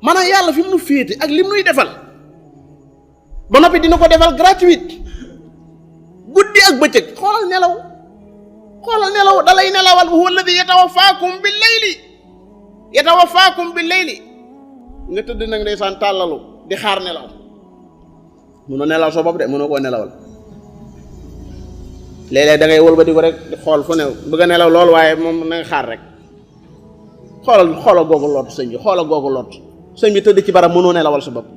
maanaam yàlla fi mu nu féete ak lim nuy defal ba noppi dina ko defal gratuite guddi ak bëccëg. xoolal nelaw dalay nelawal. huwa alladi yatawafaakum bil layli nga tëdd nag ndeysaan tàllalu di xaar nelaw. munoo nelaw soo bopp de munoo koo nelawal. léeg-léeg da ngay wëlbati ko rek di xool fu ne bëgg a nelaw loolu waaye moom na nga xaar rek. xoolal googu lot sëñ bi xoolal googu lot sëñ bi tëdd ci barab mënoo nelawal sa bopp.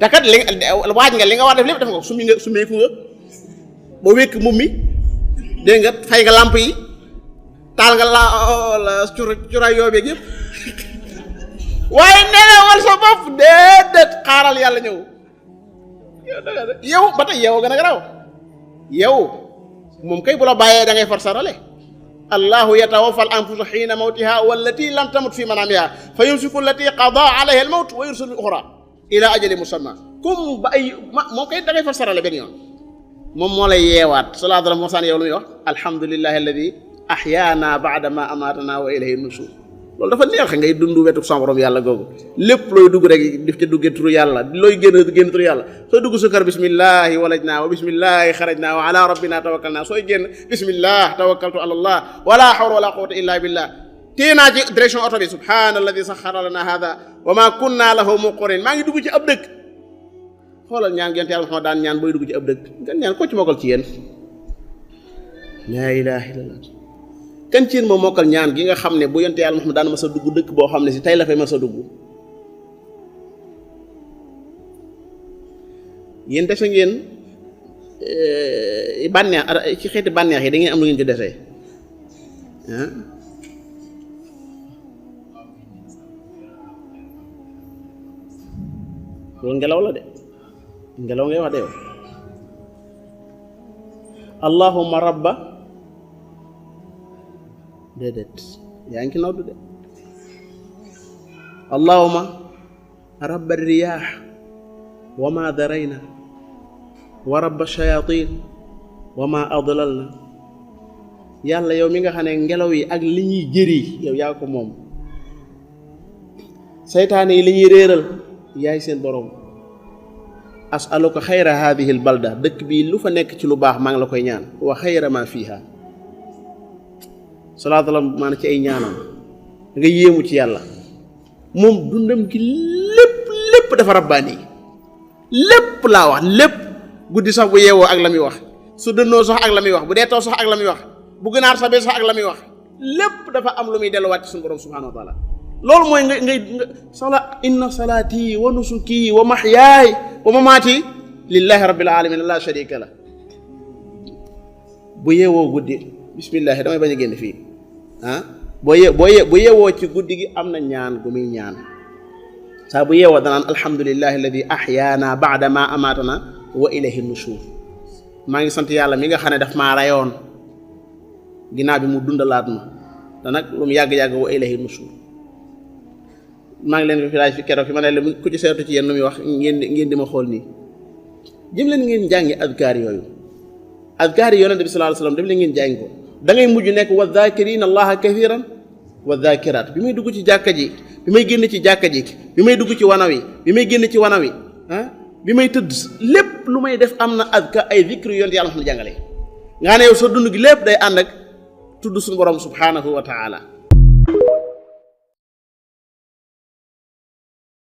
te kat waaj nga li nga war def lépp def nga ko sumeeku nga ba wékk mbubb mi dégg nga fay nga làmp yi taal nga la curaay yoobeeg yëpp waaye nelawal sa bopp déedéet xaaral yàlla ñëw. yow ba tey yow gën a garaaw yow moom kay bu la bàyyee da ngay far sarale. allahu yatawaffa al anfusa xiina mawtiha wallati lam tamut fi manamiha fa yumsiku allati qada alayha al mawt wa yursilu al uxra ila ajali musamma comme ba ay moom kay da ngay far sarale benn yoon. moom moo lay yeewaat salaatu ala mosaan yow lu muy wax alhamdulillahi alladi ahyaana baada ma amatana wa ilayhi nushur. loolu dafa neex ngay dund wetu sama borom yàlla googu lépp looy dugg rek def ca duggee turu yàlla looy génn turu yàlla. sooy dugg sa kër bismillahi walajna wa bismillahi xarajna wa ala rabbina tawakkalna sooy génn bismillah tawakkaltu ala allah wala hawla wala quwwata illa billah. téye naa ci direction oto bi subhaanalladi saxara lana hada wa ma kunna lahu muqrinin maa ngi dugg ci ab dëkk. xoolal ñaan gent yàlla Muhammad daan ñaan booy dugg ci ab dëkk ngeen ñaan ko ci mokkal ci yéen. laa ilaha illallah. kan ci yéen moo mokkal ñaan gi nga xam ne bu yonte yàlla Muhammad daan ma sa dugg dëkk boo xam ne si tey la fay ma sa dugg. yéen dese ngeen bànneex ci xeeti bànneex yi da ngeen am lu ngeen ci desee ah. loolu ngelaw la de ngelaw ngay wax de yow. allahumma rabba déedéet yaa ngi ci noddu de. allahumma rabba riyaax wa ma darayna wa rabba shayatin wa ma adlalna. yàlla yow mi nga xam ne ngelaw yi ak li ñuy jëri yow yaa ko moom. seytaane yi li ñuy réeral yaay seen borom. asaluka xayra hadihi al balda dëkk bii lu fa nekk ci lu baax maa ngi la koy ñaan. wa xayra ma fiha. salaatu la maanaam ci ay ñaanam nga yéemu ci yàlla. moom dundam gi lépp dafa rabbaani lépp laa wax lépp. guddi sax bu yeewoo ak la muy wax su dënnoo sax ak la muy wax bu dee taw sax ak la muy wax bu gënaar sabee sax ak la muy wax lépp dafa am lu muy delluwaat ci suñu borom subhanahu wa taala. loolu mooy nga inna salaati wa nusuki wa mahyaay wa mamaati lillahi rabbil alamin la sharika la. bu yeewoo guddi bismillahi damay bañ a génn fii ah bu yeewoo ci guddi gi am na ñaan gu muy ñaan saa bu yeewoo danaan alhamdulillahi alladi ahyaana ba'da ma amatana wa ilayhi nushur. maa ngi sant yàlla mi nga xam ne daf maa rayoon ginnaaw bi mu dundalaat ma te nag lu mu yàgg-yàgg wa ilayhi nushur. maa ngi leen fi laaj fi keroog fi ma ne la ku ci seetu ci yéen lu muy wax ngeen di ma xool nii. jëm leen ngeen jàngi adkaar yooyu adkaar yi yonente bi sallallahu alayhi wasallam dem leen ngeen jàngi ko da ngay mujj nekk wa dhakirina allaha kathiran wa dhakirat. bi may dugg ci jàkka ji bi may génn ci jàkka ji bi may dugg ci wanaw yi bi may génn ci wanaw yi ah bi may tëdd lépp lu may def am na adka ay zikr yonente yàlla xam ne jàngale nga xam ne yow sa dund gi lépp day ànd ak tudd suñu borom subhanahu wa taala.